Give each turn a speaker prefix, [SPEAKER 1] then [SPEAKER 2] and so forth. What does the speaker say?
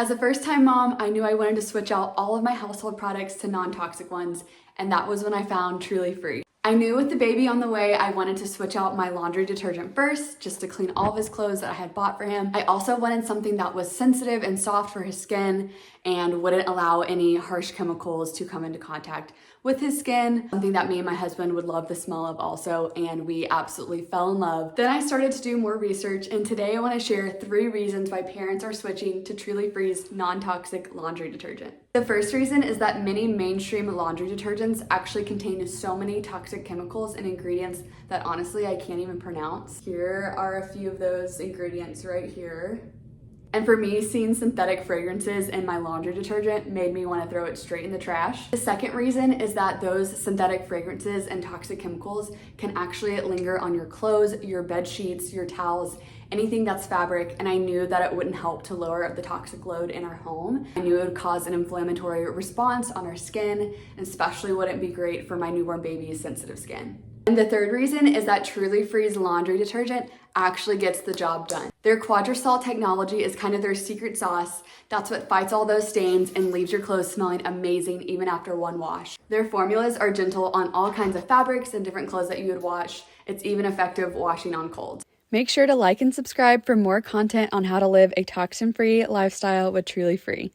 [SPEAKER 1] As a first-time mom, I knew I wanted to switch out all of my household products to non-toxic ones, and that was when I found Truly Free. I knew with the baby on the way, I wanted to switch out my laundry detergent first, just to clean all of his clothes that I had bought for him. I also wanted something that was sensitive and soft for his skin and wouldn't allow any harsh chemicals to come into contact with his skin, something that me and my husband would love the smell of also, and we absolutely fell in love. Then I started to do more research, and today I want to share 3 reasons why parents are switching to Truly Free's non-toxic laundry detergent. The first reason is that many mainstream laundry detergents actually contain so many toxic chemicals and ingredients that honestly I can't even pronounce. Here are a few of those ingredients right here. And for me, seeing synthetic fragrances in my laundry detergent made me want to throw it straight in the trash. The second reason is that those synthetic fragrances and toxic chemicals can actually linger on your clothes, your bed sheets, your towels, anything that's fabric, and I knew that it wouldn't help to lower the toxic load in our home. I knew it would cause an inflammatory response on our skin, and especially wouldn't be great for my newborn baby's sensitive skin. And the third reason is that Truly Free's laundry detergent actually gets the job done. Their Quadrasol technology is kind of their secret sauce. That's what fights all those stains and leaves your clothes smelling amazing even after one wash. Their formulas are gentle on all kinds of fabrics and different clothes that you would wash. It's even effective washing on cold. Make sure to like and subscribe for more content on how to live a toxin-free lifestyle with Truly Free.